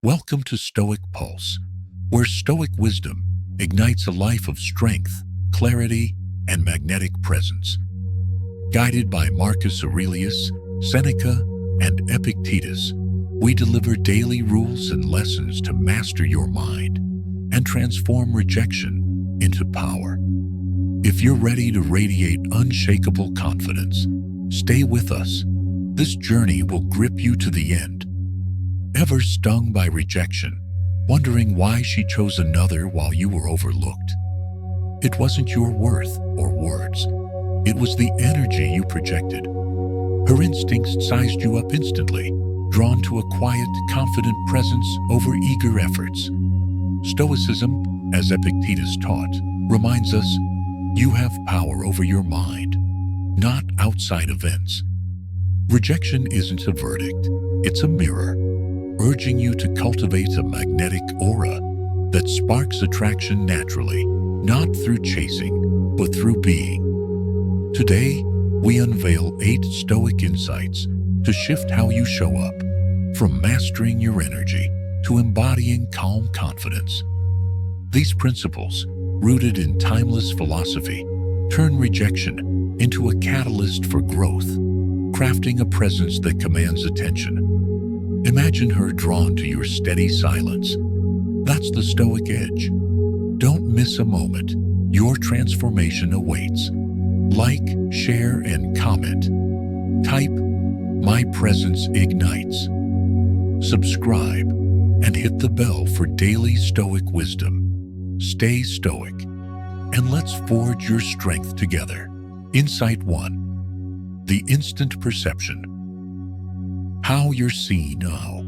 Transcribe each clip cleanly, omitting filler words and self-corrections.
Welcome to Stoic Pulse, where Stoic wisdom ignites a life of strength, clarity, and magnetic presence. Guided by Marcus Aurelius, Seneca, and Epictetus, we deliver daily rules and lessons to master your mind and transform rejection into power. If you're ready to radiate unshakable confidence, stay with us. This journey will grip you to the end. Ever stung by rejection, wondering why she chose another while you were overlooked? It wasn't your worth or words. It was the energy you projected. Her instincts sized you up instantly, drawn to a quiet, confident presence over eager efforts. Stoicism, as Epictetus taught, reminds us you have power over your mind, not outside events. Rejection isn't a verdict, it's a mirror, urging you to cultivate a magnetic aura that sparks attraction naturally, not through chasing, but through being. Today, we unveil 8 Stoic insights to shift how you show up, from mastering your energy to embodying calm confidence. These principles, rooted in timeless philosophy, turn rejection into a catalyst for growth, crafting a presence that commands attention. Imagine her drawn to your steady silence. That's the Stoic edge. Don't miss a moment. Your transformation awaits. Like, share, and comment. Type, "My presence ignites." Subscribe and hit the bell for daily Stoic wisdom. Stay Stoic, and let's forge your strength together. Insight 1. The instant perception. How you're seen now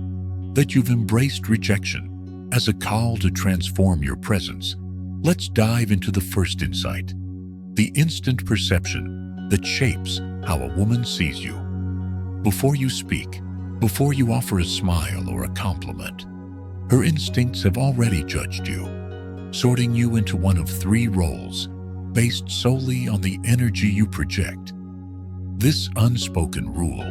that you've embraced rejection as a call to transform your presence. Let's dive into the first insight, the instant perception that shapes how a woman sees you. Before you speak, before you offer a smile or a compliment, her instincts have already judged you, sorting you into one of 3 roles based solely on the energy you project. This unspoken rule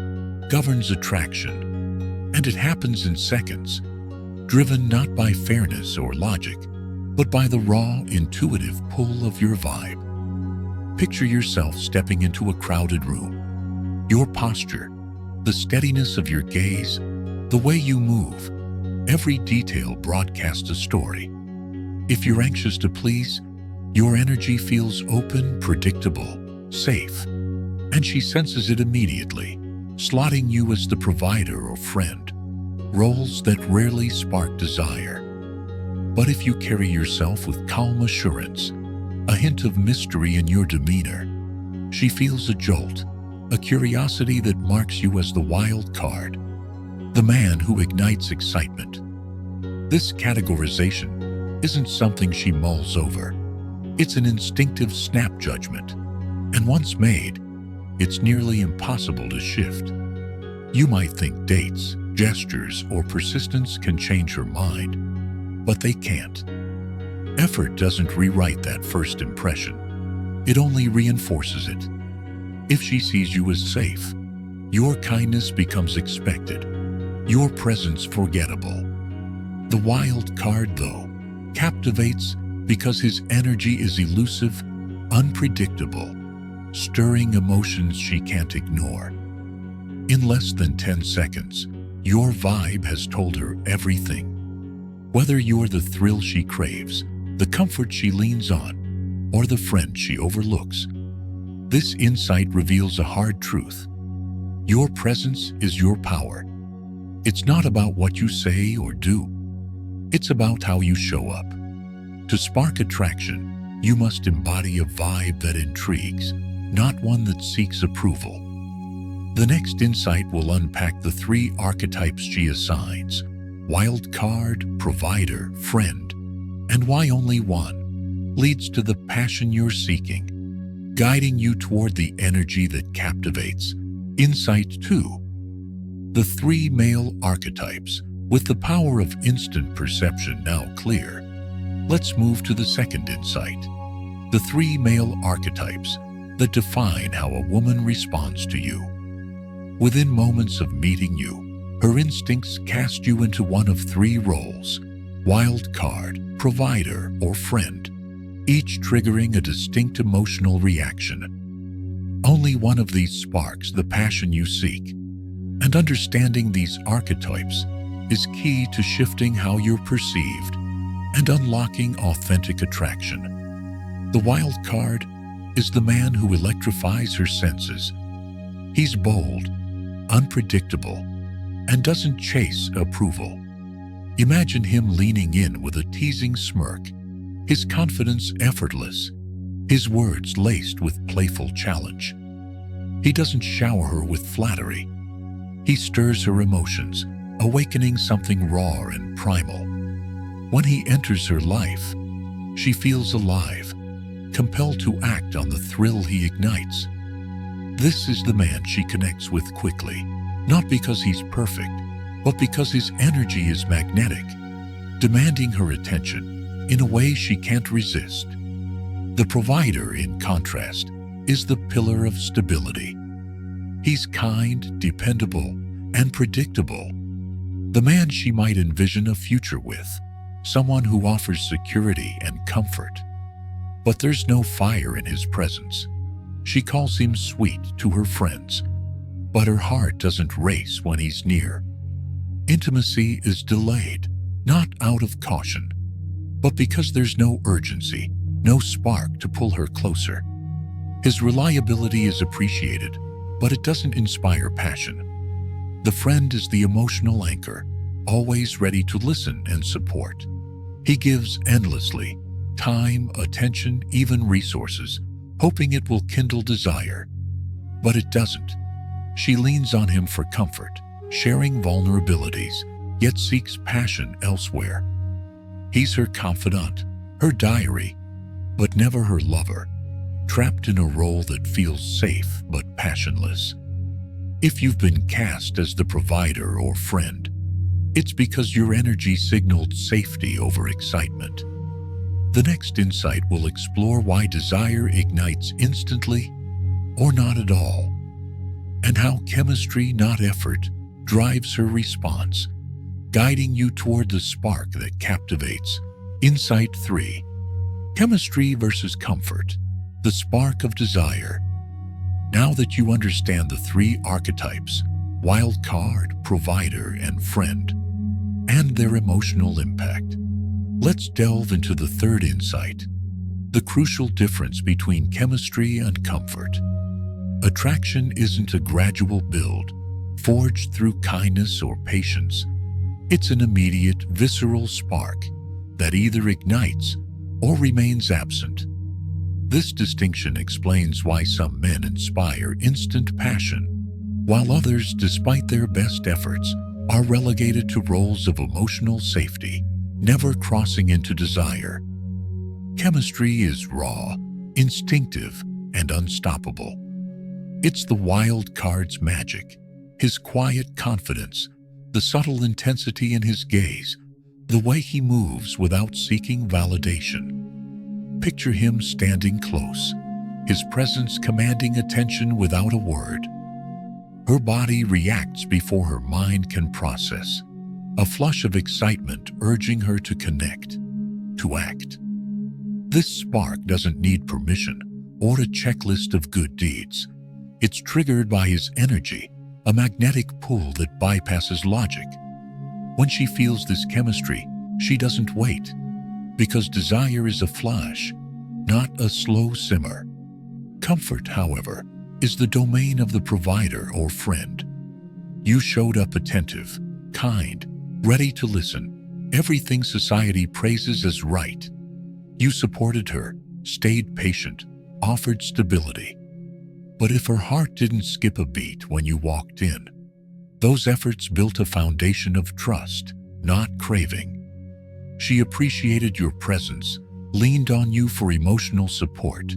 governs attraction, and it happens in seconds, driven not by fairness or logic, but by the raw, intuitive pull of your vibe. Picture yourself stepping into a crowded room. Your posture, the steadiness of your gaze, the way you move, every detail broadcasts a story. If you're anxious to please, your energy feels open, predictable, safe, and she senses it immediately, slotting you as the provider or friend, roles that rarely spark desire. But if you carry yourself with calm assurance, a hint of mystery in your demeanor, she feels a jolt, a curiosity that marks you as the wild card, the man who ignites excitement. This categorization isn't something she mulls over. It's an instinctive snap judgment, and once made, it's nearly impossible to shift. You might think dates, gestures, or persistence can change her mind, but they can't. Effort doesn't rewrite that first impression. It only reinforces it. If she sees you as safe, your kindness becomes expected, your presence forgettable. The wild card, though, captivates because his energy is elusive, unpredictable, stirring emotions she can't ignore. In less than 10 seconds, your vibe has told her everything. Whether you're the thrill she craves, the comfort she leans on, or the friend she overlooks, this insight reveals a hard truth. Your presence is your power. It's not about what you say or do. It's about how you show up. To spark attraction, you must embody a vibe that intrigues, not one that seeks approval. The next insight will unpack the 3 archetypes she assigns: wild card, provider, friend, and why only one leads to the passion you're seeking, guiding you toward the energy that captivates. Insight 2. The 3 male archetypes. With the power of instant perception now clear, let's move to the second insight, the 3 male archetypes that define how a woman responds to you. Within moments of meeting you, Her instincts cast you into one of three roles: wild card, provider, or friend, each triggering a distinct emotional reaction. Only one of these sparks the passion you seek, and understanding these archetypes is key to shifting how you're perceived and unlocking authentic attraction. The wild card is the man who electrifies her senses. He's bold, unpredictable, and doesn't chase approval. Imagine him leaning in with a teasing smirk, his confidence effortless, his words laced with playful challenge. He doesn't shower her with flattery. He stirs her emotions, awakening something raw and primal. When he enters her life, she feels alive, compelled to act on the thrill he ignites. This is the man she connects with quickly, not because he's perfect, but because his energy is magnetic, demanding her attention in a way she can't resist. The provider, in contrast, is the pillar of stability. He's kind, dependable, and predictable. The man she might envision a future with, someone who offers security and comfort. But there's no fire in his presence. She calls him sweet to her friends, but her heart doesn't race when he's near. Intimacy is delayed, not out of caution, but because there's no urgency, no spark to pull her closer. His reliability is appreciated, but it doesn't inspire passion. The friend is the emotional anchor, always ready to listen and support. He gives endlessly, time, attention, even resources, hoping it will kindle desire. But it doesn't. She leans on him for comfort, sharing vulnerabilities, yet seeks passion elsewhere. He's her confidant, her diary, but never her lover, trapped in a role that feels safe but passionless. If you've been cast as the provider or friend, it's because your energy signaled safety over excitement. The next insight will explore why desire ignites instantly or not at all, and how chemistry, not effort, drives her response, guiding you toward the spark that captivates. Insight 3. Chemistry versus comfort, the spark of desire. Now that you understand the three archetypes, wild card, provider, and friend, and their emotional impact, let's delve into the third insight, the crucial difference between chemistry and comfort. Attraction isn't a gradual build, forged through kindness or patience. It's an immediate, visceral spark that either ignites or remains absent. This distinction explains why some men inspire instant passion, while others, despite their best efforts, are relegated to roles of emotional safety, never crossing into desire. Chemistry is raw, instinctive, and unstoppable. It's the wild card's magic, his quiet confidence, the subtle intensity in his gaze, the way he moves without seeking validation. Picture him standing close, his presence commanding attention without a word. Her body reacts before her mind can process, a flush of excitement urging her to connect, to act. This spark doesn't need permission or a checklist of good deeds. It's triggered by his energy, a magnetic pull that bypasses logic. When she feels this chemistry, she doesn't wait, because desire is a flash, not a slow simmer. Comfort, however, is the domain of the provider or friend. You showed up attentive, kind, ready to listen, everything society praises as right. You supported her, stayed patient, offered stability. But if her heart didn't skip a beat when you walked in, those efforts built a foundation of trust, not craving. She appreciated your presence, leaned on you for emotional support,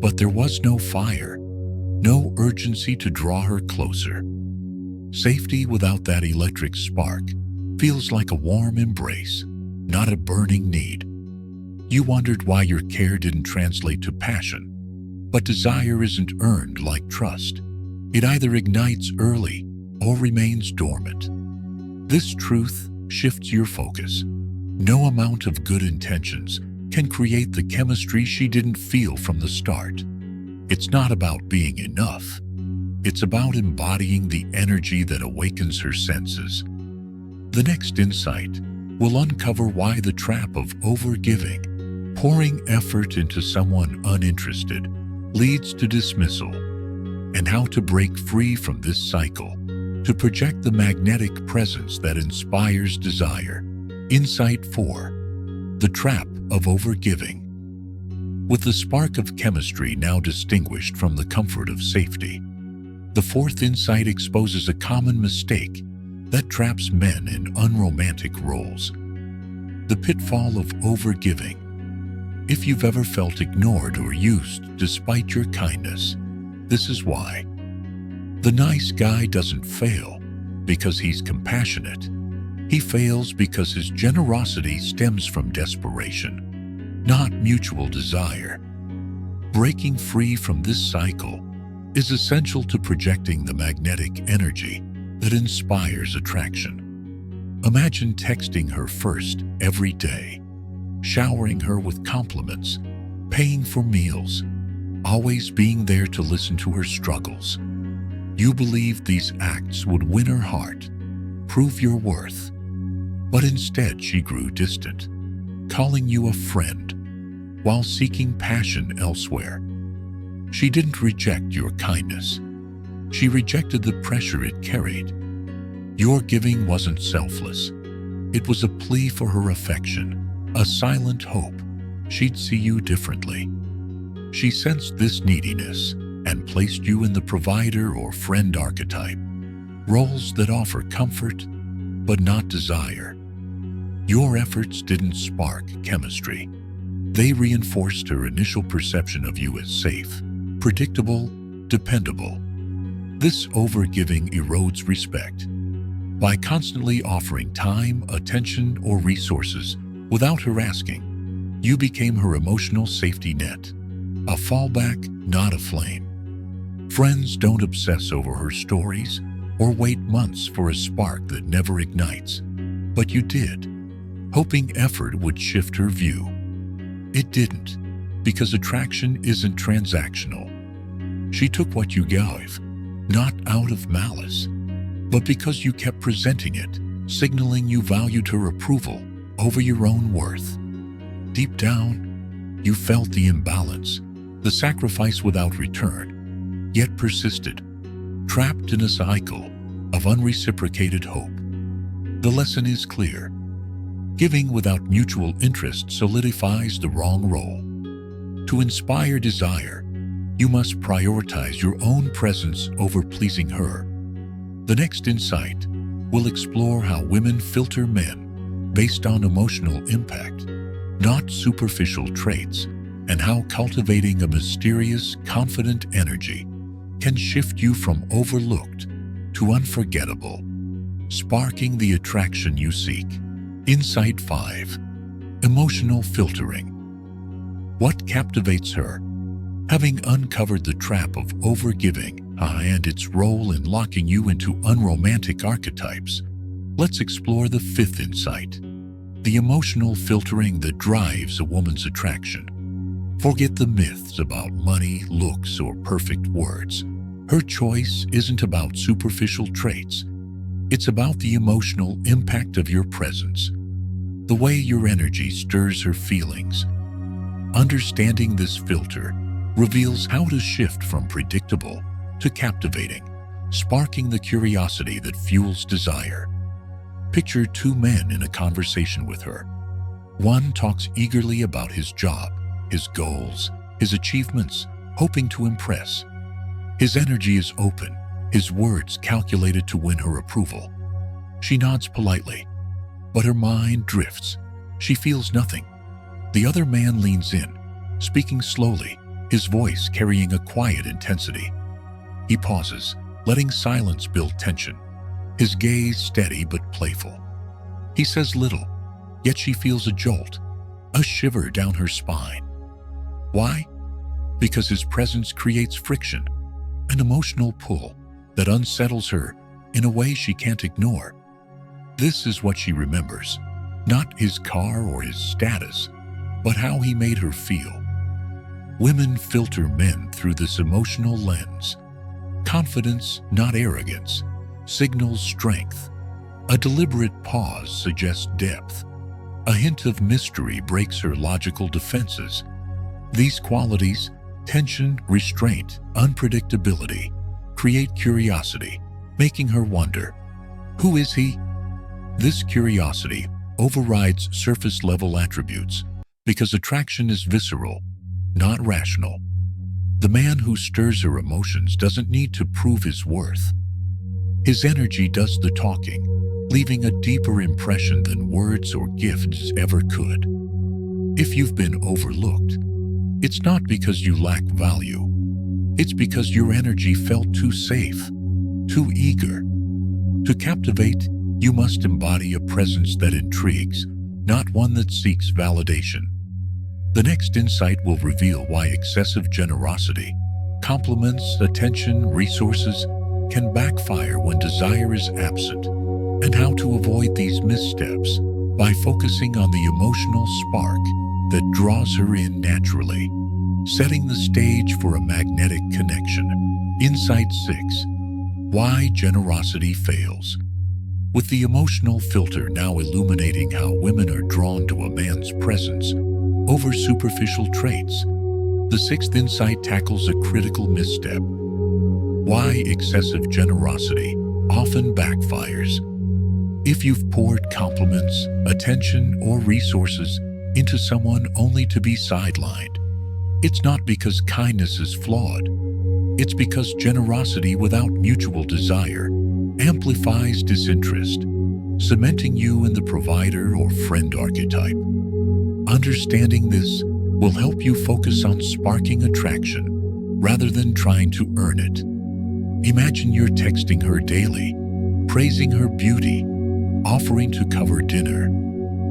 but there was no fire, no urgency to draw her closer. Safety without that electric spark feels like a warm embrace, not a burning need. You wondered why your care didn't translate to passion. But desire isn't earned like trust. It either ignites early or remains dormant. This truth shifts your focus. No amount of good intentions can create the chemistry she didn't feel from the start. It's not about being enough. It's about embodying the energy that awakens her senses. The next insight will uncover why the trap of overgiving, pouring effort into someone uninterested, leads to dismissal, and how to break free from this cycle to project the magnetic presence that inspires desire. Insight 4. The trap of overgiving. With the spark of chemistry now distinguished from the comfort of safety, the fourth insight exposes a common mistake that traps men in unromantic roles. The pitfall of overgiving. If you've ever felt ignored or used despite your kindness, this is why. The nice guy doesn't fail because he's compassionate. He fails because his generosity stems from desperation, not mutual desire. Breaking free from this cycle is essential to projecting the magnetic energy that inspires attraction. Imagine texting her first every day, showering her with compliments, paying for meals, always being there to listen to her struggles. You believed these acts would win her heart, prove your worth. But instead she grew distant, calling you a friend while seeking passion elsewhere. She didn't reject your kindness. She rejected the pressure it carried. Your giving wasn't selfless. It was a plea for her affection, a silent hope she'd see you differently. She sensed this neediness and placed you in the provider or friend archetype, roles that offer comfort but not desire. Your efforts didn't spark chemistry. They reinforced her initial perception of you as safe, predictable, dependable. This overgiving erodes respect. By constantly offering time, attention, or resources without her asking, you became her emotional safety net, a fallback, not a flame. Friends don't obsess over her stories or wait months for a spark that never ignites, but you did, hoping effort would shift her view. It didn't, because attraction isn't transactional. She took what you gave, not out of malice, but because you kept presenting it, signaling you valued her approval over your own worth. Deep down, you felt the imbalance, the sacrifice without return, yet persisted, trapped in a cycle of unreciprocated hope. The lesson is clear. Giving without mutual interest solidifies the wrong role. To inspire desire, you must prioritize your own presence over pleasing her. The next insight will explore how women filter men based on emotional impact, not superficial traits, and how cultivating a mysterious, confident energy can shift you from overlooked to unforgettable, sparking the attraction you seek. Insight 5. Emotional filtering. What captivates her? Having uncovered the trap of overgiving and its role in locking you into unromantic archetypes, let's explore the fifth insight, the emotional filtering that drives a woman's attraction. Forget the myths about money, looks, or perfect words. Her choice isn't about superficial traits. It's about the emotional impact of your presence, the way your energy stirs her feelings. Understanding this filter reveals how to shift from predictable to captivating, sparking the curiosity that fuels desire. Picture two men in a conversation with her. One talks eagerly about his job, his goals, his achievements, hoping to impress. His energy is open, his words calculated to win her approval. She nods politely, but her mind drifts. She feels nothing. The other man leans in, speaking slowly, his voice carrying a quiet intensity. He pauses, letting silence build tension, his gaze steady but playful. He says little, yet she feels a jolt, a shiver down her spine. Why? Because his presence creates friction, an emotional pull that unsettles her in a way she can't ignore. This is what she remembers, not his car or his status, but how he made her feel. Women filter men through this emotional lens. Confidence, not arrogance, signals strength. A deliberate pause suggests depth. A hint of mystery breaks her logical defenses. These qualities, tension, restraint, unpredictability, create curiosity, making her wonder, who is he? This curiosity overrides surface-level attributes because attraction is visceral, not rational. The man who stirs her emotions doesn't need to prove his worth. His energy does the talking, leaving a deeper impression than words or gifts ever could. If you've been overlooked, it's not because you lack value. It's because your energy felt too safe, too eager. To captivate, you must embody a presence that intrigues, not one that seeks validation. The next insight will reveal why excessive generosity, compliments, attention, resources can backfire when desire is absent, and how to avoid these missteps by focusing on the emotional spark that draws her in naturally, setting the stage for a magnetic connection. Insight 6. Why generosity fails. With the emotional filter now illuminating how women are drawn to a man's presence over superficial traits, the sixth insight tackles a critical misstep. Why excessive generosity often backfires. If you've poured compliments, attention, or resources into someone only to be sidelined, it's not because kindness is flawed. It's because generosity without mutual desire amplifies disinterest, cementing you in the provider or friend archetype. Understanding this will help you focus on sparking attraction rather than trying to earn it. Imagine you're texting her daily, praising her beauty, offering to cover dinner,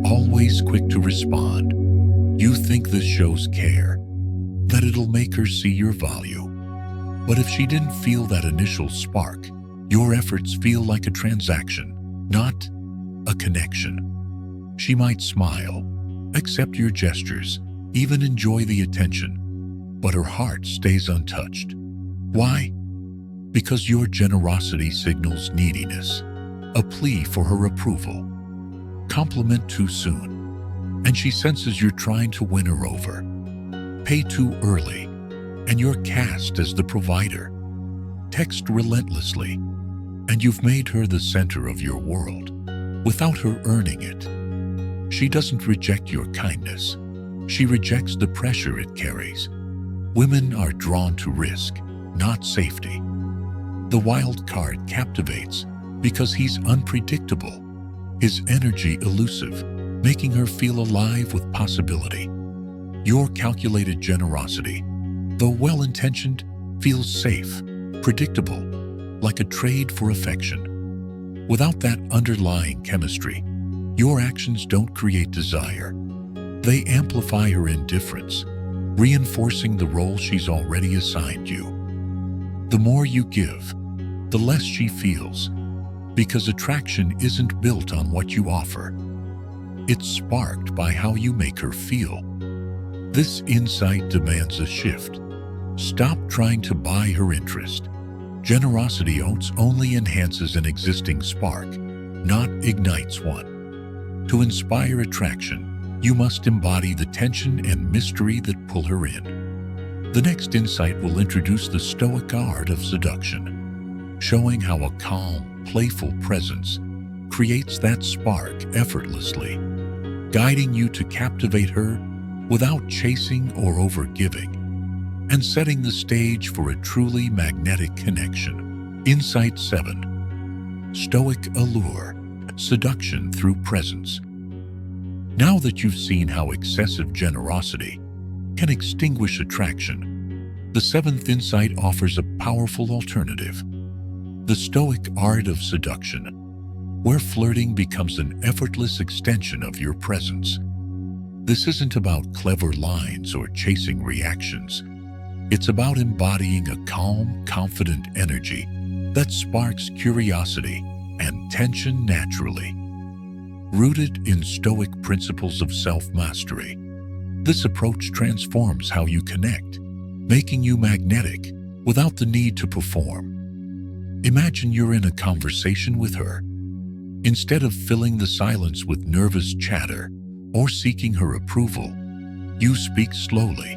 always quick to respond. You think this shows care, that it'll make her see your value. But if she didn't feel that initial spark, your efforts feel like a transaction, not a connection. She might smile, accept your gestures, even enjoy the attention, but her heart stays untouched. Why? Because your generosity signals neediness, a plea for her approval. Compliment too soon, and she senses you're trying to win her over. Pay too early, and you're cast as the provider. Text relentlessly, and you've made her the center of your world, without her earning it. She doesn't reject your kindness. She rejects the pressure it carries. Women are drawn to risk, not safety. The wild card captivates because he's unpredictable, his energy elusive, making her feel alive with possibility. Your calculated generosity, though well-intentioned, feels safe, predictable, like a trade for affection. Without that underlying chemistry, your actions don't create desire. They amplify her indifference, reinforcing the role she's already assigned you. The more you give, the less she feels, because attraction isn't built on what you offer. It's sparked by how you make her feel. This insight demands a shift. Stop trying to buy her interest. Generosity only enhances an existing spark, not ignites one. To inspire attraction, you must embody the tension and mystery that pull her in. The next insight will introduce the Stoic art of seduction, showing how a calm, playful presence creates that spark effortlessly, guiding you to captivate her without chasing or overgiving, and setting the stage for a truly magnetic connection. Insight 7. Stoic allure, seduction through presence. Now that you've seen how excessive generosity can extinguish attraction, the seventh insight offers a powerful alternative. The Stoic art of seduction, where flirting becomes an effortless extension of your presence. This isn't about clever lines or chasing reactions. It's about embodying a calm, confident energy that sparks curiosity and tension naturally. rooted in Stoic principles of self-mastery. This approach transforms how you connect, making you magnetic without the need to perform. Imagine you're in a conversation with her. Instead of filling the silence with nervous chatter or seeking her approval, you speak slowly,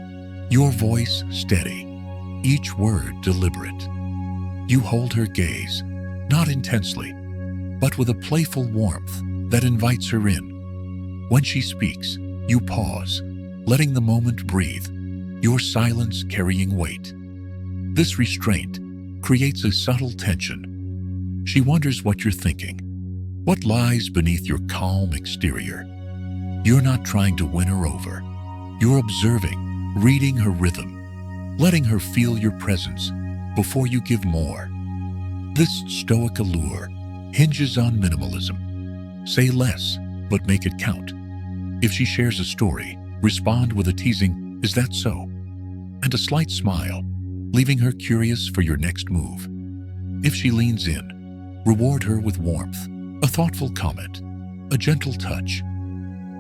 your voice steady, each word deliberate. You hold her gaze, not intensely, but with a playful warmth that invites her in. When she speaks, you pause, letting the moment breathe, your silence carrying weight. This restraint creates a subtle tension. She wonders what you're thinking, what lies beneath your calm exterior. You're not trying to win her over. You're observing, reading her rhythm, letting her feel your presence before you give more. This Stoic allure hinges on minimalism. Say less, but make it count. If she shares a story, respond with a teasing, "Is that so?" and a slight smile, leaving her curious for your next move. If she leans in, reward her with warmth, a thoughtful comment, a gentle touch.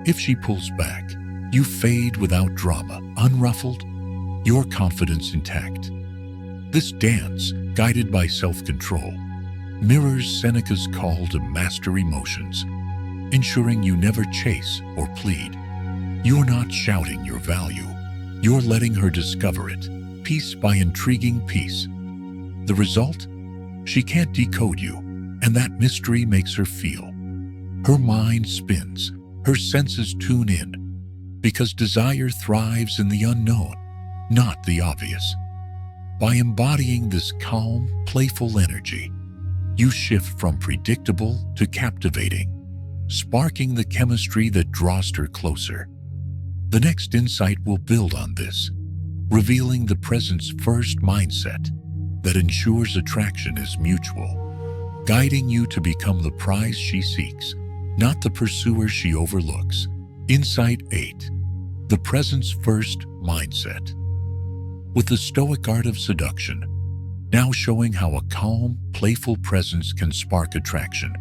If she pulls back, you fade without drama, unruffled, your confidence intact. This dance, guided by self-control, mirrors Seneca's call to master emotions, ensuring you never chase or plead. You're not shouting your value. You're letting her discover it, piece by intriguing piece. The result? She can't decode you, and that mystery makes her feel. Her mind spins, her senses tune in, because desire thrives in the unknown, not the obvious. By embodying this calm, playful energy, you shift from predictable to captivating, sparking the chemistry that draws her closer. The next insight will build on this, revealing the presence-first mindset that ensures attraction is mutual, guiding you to become the prize she seeks, not the pursuer she overlooks. Insight 8. The presence-first mindset. With the Stoic art of seduction, now showing how a calm, playful presence can spark attraction.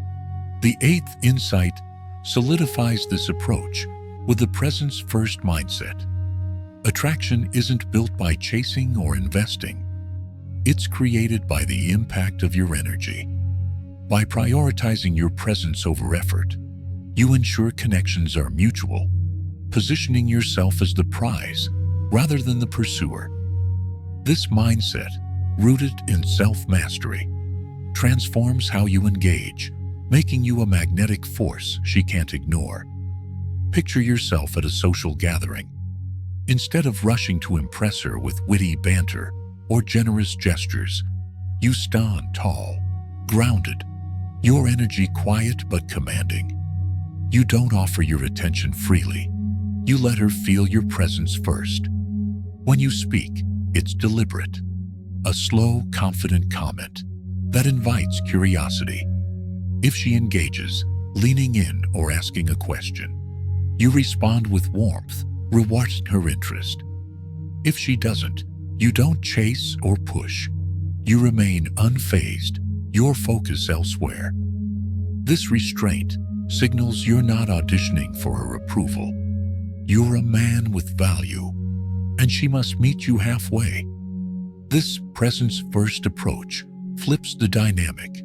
The 8th insight solidifies this approach with the presence-first mindset. Attraction isn't built by chasing or investing. It's created by the impact of your energy. By prioritizing your presence over effort, you ensure connections are mutual, positioning yourself as the prize rather than the pursuer. This mindset, rooted in self-mastery, transforms how you engage, making you a magnetic force she can't ignore. Picture yourself at a social gathering. Instead of rushing to impress her with witty banter or generous gestures, you stand tall, grounded, your energy quiet but commanding. You don't offer your attention freely. You let her feel your presence first. When you speak, it's deliberate, a slow, confident comment that invites curiosity. If she engages, leaning in or asking a question, you respond with warmth, rewarding her interest. If she doesn't, you don't chase or push. You remain unfazed, your focus elsewhere. This restraint signals you're not auditioning for her approval. You're a man with value, and she must meet you halfway. This presence-first approach flips the dynamic.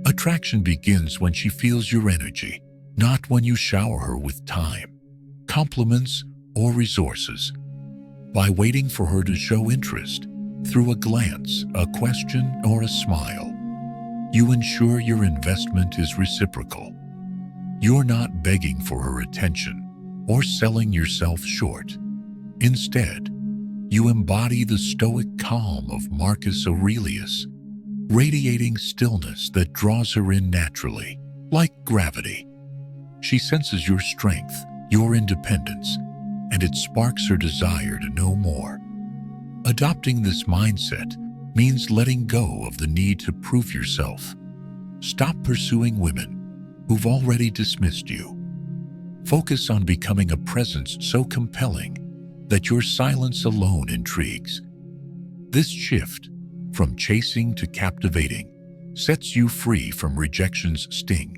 Attraction begins when she feels your energy, not when you shower her with time, compliments, or resources. By waiting for her to show interest through a glance, a question, or a smile, you ensure your investment is reciprocal. You're not begging for her attention or selling yourself short. Instead, you embody the Stoic calm of Marcus Aurelius, radiating stillness that draws her in naturally, like gravity. She senses your strength, your independence, and it sparks her desire to know more. Adopting this mindset means letting go of the need to prove yourself. Stop pursuing women who've already dismissed you. Focus on becoming a presence so compelling that your silence alone intrigues. This shift, from chasing to captivating, sets you free from rejection's sting.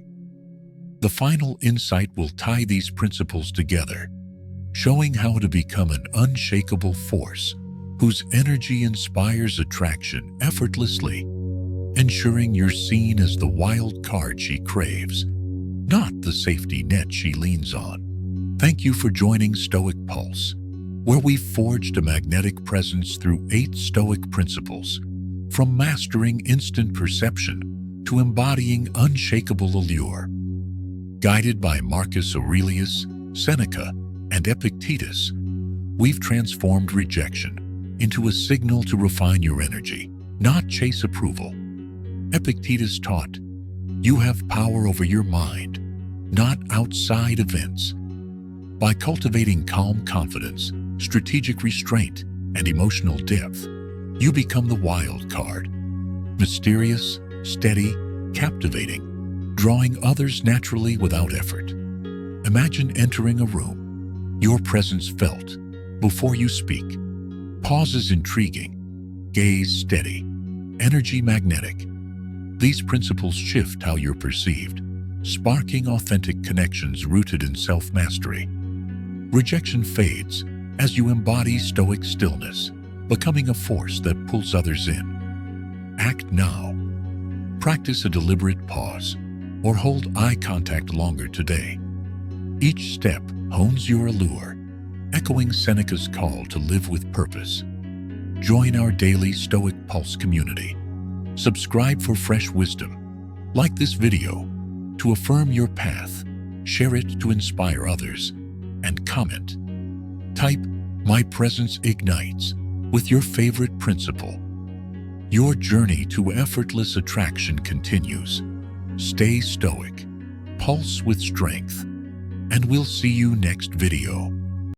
The final insight will tie these principles together, showing how to become an unshakable force whose energy inspires attraction effortlessly, ensuring you're seen as the wild card she craves, not the safety net she leans on. Thank you for joining Stoic Pulse, where we've forged a magnetic presence through 8 Stoic principles, from mastering instant perception to embodying unshakable allure. Guided by Marcus Aurelius, Seneca, and Epictetus, we've transformed rejection into a signal to refine your energy, not chase approval. Epictetus taught, "You have power over your mind, not outside events." By cultivating calm confidence, strategic restraint, and emotional depth, you become the wild card. Mysterious, steady, captivating, drawing others naturally without effort. Imagine entering a room, your presence felt before you speak. Pause is intriguing, gaze steady, energy magnetic. These principles shift how you're perceived, sparking authentic connections rooted in self-mastery. Rejection fades as you embody stoic stillness, becoming a force that pulls others in. Act now. Practice a deliberate pause or hold eye contact longer today. Each step hones your allure, echoing Seneca's call to live with purpose. Join our daily Stoic Pulse community. Subscribe for fresh wisdom. Like this video to affirm your path, share it to inspire others, and comment. Type, "My presence ignites," with your favorite principle. Your journey to effortless attraction continues. Stay stoic, pulse with strength, and we'll see you next video.